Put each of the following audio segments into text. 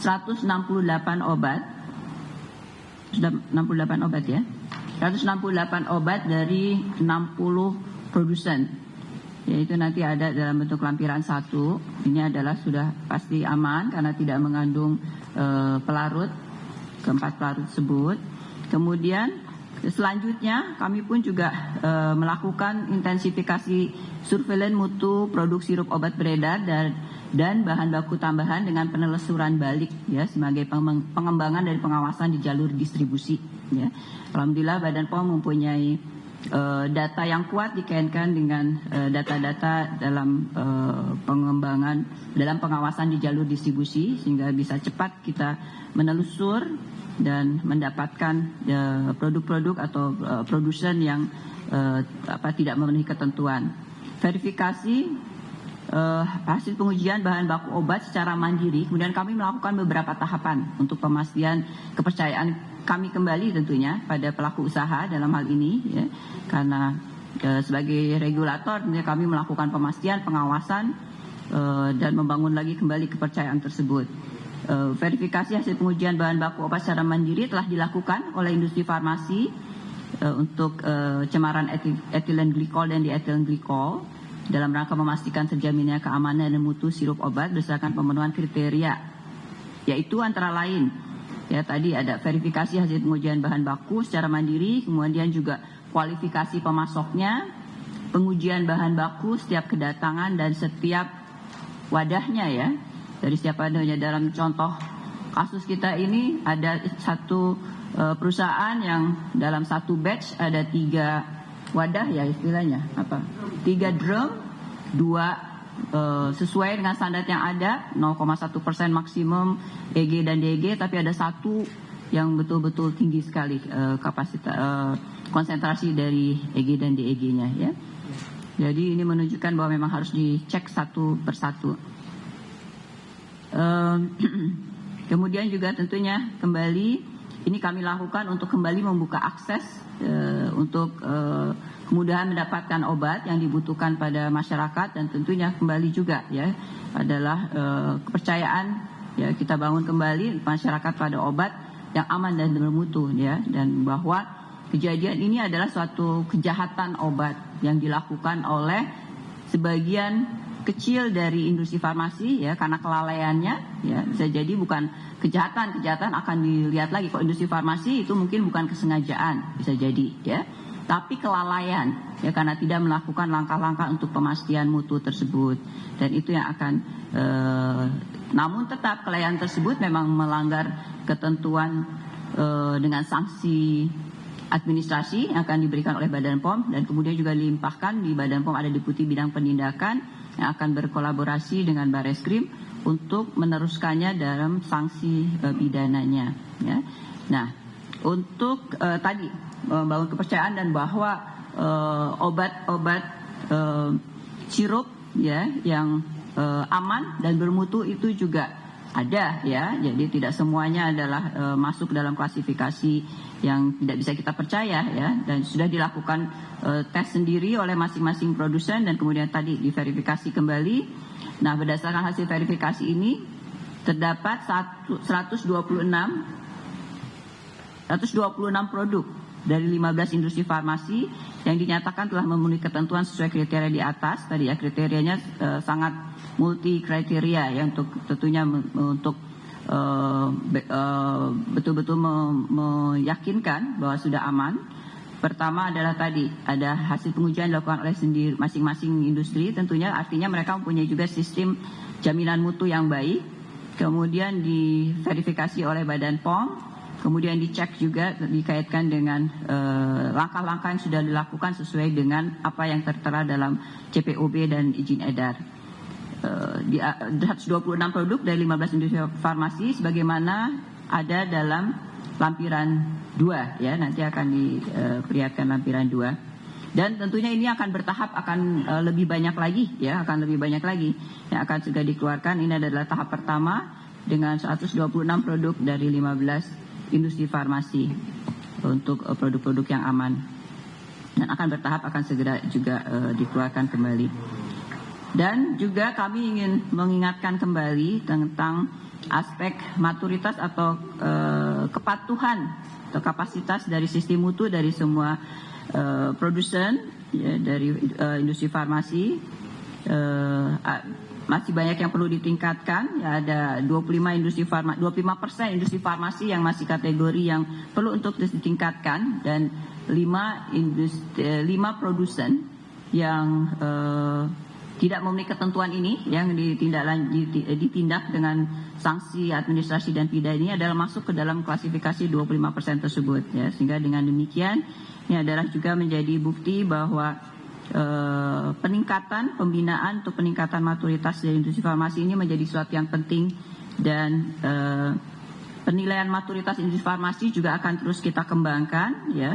168 obat. Sudah 68 obat ya. 168 obat dari 60 produsen. Yaitu nanti ada dalam bentuk lampiran 1. Ini adalah sudah pasti aman karena tidak mengandung pelarut, keempat pelarut tersebut. Kemudian selanjutnya kami pun juga melakukan intensifikasi surveillance mutu produk sirup obat beredar dan bahan baku tambahan dengan penelusuran balik ya sebagai pengembangan dari pengawasan di jalur distribusi ya. Alhamdulillah Badan POM mempunyai data yang kuat dikaitkan dengan data-data dalam pengembangan dalam pengawasan di jalur distribusi sehingga bisa cepat kita menelusur dan mendapatkan produk-produk atau produsen yang tidak memenuhi ketentuan. Verifikasi hasil pengujian bahan baku obat secara mandiri, kemudian kami melakukan beberapa tahapan untuk pemastian kepercayaan kami kembali tentunya pada pelaku usaha dalam hal ini ya, karena sebagai regulator tentunya kami melakukan pemastian, pengawasan dan membangun lagi kembali kepercayaan tersebut. Verifikasi hasil pengujian bahan baku obat secara mandiri telah dilakukan oleh industri farmasi untuk cemaran etilen glikol dan dietilen glikol dalam rangka memastikan terjaminnya keamanan dan mutu sirup obat berdasarkan pemenuhan kriteria, yaitu antara lain ya tadi ada verifikasi hasil pengujian bahan baku secara mandiri, kemudian juga kualifikasi pemasoknya, pengujian bahan baku setiap kedatangan dan setiap wadahnya ya. Dari setiap wadahnya, dalam contoh kasus kita ini ada satu perusahaan yang dalam satu batch ada 3 wadah ya istilahnya 3 drum, 2 sesuai dengan standar yang ada 0,1% maksimum EG dan DG, tapi ada satu yang betul-betul tinggi sekali kapasitas konsentrasi dari EG dan DEG-nya ya. Jadi ini menunjukkan bahwa memang harus dicek satu persatu. Kemudian juga tentunya kembali ini kami lakukan untuk kembali membuka akses untuk kemudahan mendapatkan obat yang dibutuhkan pada masyarakat, dan tentunya kembali juga ya adalah kepercayaan ya kita bangun kembali masyarakat pada obat yang aman dan bermutu ya, dan bahwa kejadian ini adalah suatu kejahatan obat yang dilakukan oleh sebagian kecil dari industri farmasi ya karena kelalaiannya ya, bisa jadi bukan kejahatan akan dilihat lagi. Kalau industri farmasi itu mungkin bukan kesengajaan, bisa jadi ya, tapi kelalaian ya karena tidak melakukan langkah-langkah untuk pemastian mutu tersebut, dan itu yang akan namun tetap kelalaian tersebut memang melanggar ketentuan dengan sanksi administrasi yang akan diberikan oleh Badan POM, dan kemudian juga dilimpahkan di Badan POM ada Deputi Bidang Penindakan yang akan berkolaborasi dengan Bareskrim untuk meneruskannya dalam sanksi pidananya ya. Nah, untuk tadi membangun kepercayaan dan bahwa obat-obat sirup ya yang aman dan bermutu itu juga ada ya, jadi tidak semuanya adalah masuk dalam klasifikasi yang tidak bisa kita percaya ya, dan sudah dilakukan tes sendiri oleh masing-masing produsen dan kemudian tadi diverifikasi kembali. Nah, berdasarkan hasil verifikasi ini terdapat 126 produk dari 15 industri farmasi yang dinyatakan telah memenuhi ketentuan sesuai kriteria di atas tadi ya. Kriterianya sangat multi kriteria ya, untuk tentunya untuk betul-betul meyakinkan bahwa sudah aman. Pertama adalah tadi ada hasil pengujian dilakukan oleh sendiri masing-masing industri, tentunya artinya mereka mempunyai juga sistem jaminan mutu yang baik. Kemudian diverifikasi oleh Badan POM, kemudian dicek juga dikaitkan dengan langkah-langkah yang sudah dilakukan sesuai dengan apa yang tertera dalam CPOB dan izin edar. Di 126 produk dari 15 industri farmasi sebagaimana ada dalam lampiran 2 ya, nanti akan diperlihatkan lampiran 2, dan tentunya ini akan bertahap, akan lebih banyak lagi ya, akan lebih banyak lagi yang akan segera dikeluarkan. Ini adalah tahap pertama dengan 126 produk dari 15 industri farmasi untuk produk-produk yang aman, dan akan bertahap akan segera juga dikeluarkan kembali. Dan juga kami ingin mengingatkan kembali tentang aspek maturitas atau kepatuhan atau kapasitas dari sistem mutu dari semua produsen ya, dari industri farmasi. Masih banyak yang perlu ditingkatkan. Ya, ada 25% industri farmasi yang masih kategori yang perlu untuk ditingkatkan, dan 5 produsen yang tidak memenuhi ketentuan ini yang ditindak dengan sanksi administrasi dan pidana ini adalah masuk ke dalam klasifikasi 25% tersebut ya. Sehingga dengan demikian ini adalah juga menjadi bukti bahwa peningkatan pembinaan untuk peningkatan maturitas dari industri farmasi ini menjadi sesuatu yang penting, dan penilaian maturitas industri farmasi juga akan terus kita kembangkan ya.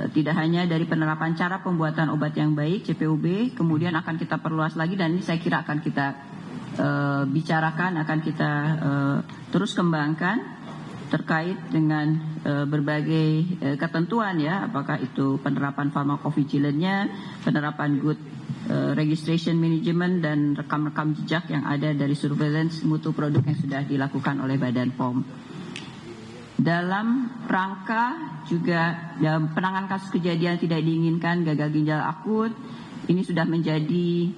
Tidak hanya dari penerapan cara pembuatan obat yang baik CPOB, kemudian akan kita perluas lagi, dan ini saya kira akan kita bicarakan, akan kita terus kembangkan terkait dengan berbagai ketentuan ya, apakah itu penerapan pharmacovigilance-nya, penerapan good registration management, dan rekam-rekam jejak yang ada dari surveillance mutu produk yang sudah dilakukan oleh Badan POM. Dalam rangka juga penanganan kasus kejadian tidak diinginkan gagal ginjal akut, ini sudah menjadi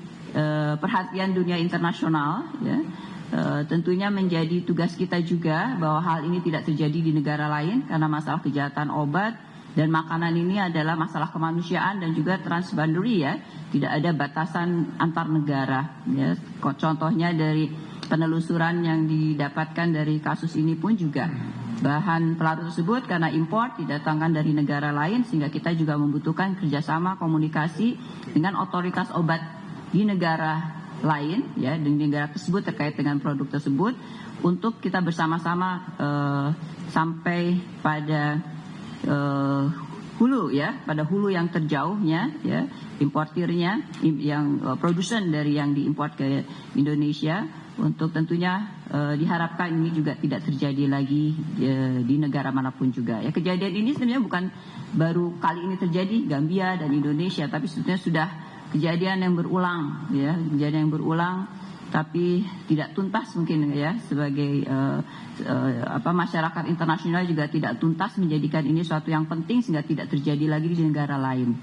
perhatian dunia internasional ya. Tentunya menjadi tugas kita juga bahwa hal ini tidak terjadi di negara lain, karena masalah kejahatan obat dan makanan ini adalah masalah kemanusiaan dan juga transboundary ya, tidak ada batasan antar negara ya. Contohnya dari penelusuran yang didapatkan dari kasus ini pun juga bahan pelarut tersebut karena impor didatangkan dari negara lain, sehingga kita juga membutuhkan kerjasama komunikasi dengan otoritas obat di negara lain ya, di negara tersebut terkait dengan produk tersebut, untuk kita bersama-sama sampai pada hulu ya, pada hulu yang terjauhnya ya, importirnya yang produsen dari yang diimpor ke Indonesia, untuk tentunya diharapkan ini juga tidak terjadi lagi di negara manapun juga ya. Kejadian ini sebenarnya bukan baru kali ini terjadi Gambia dan Indonesia, tapi sebetulnya sudah kejadian yang berulang ya, kejadian yang berulang tapi tidak tuntas mungkin ya, sebagai masyarakat internasional juga tidak tuntas menjadikan ini suatu yang penting sehingga tidak terjadi lagi di negara lain.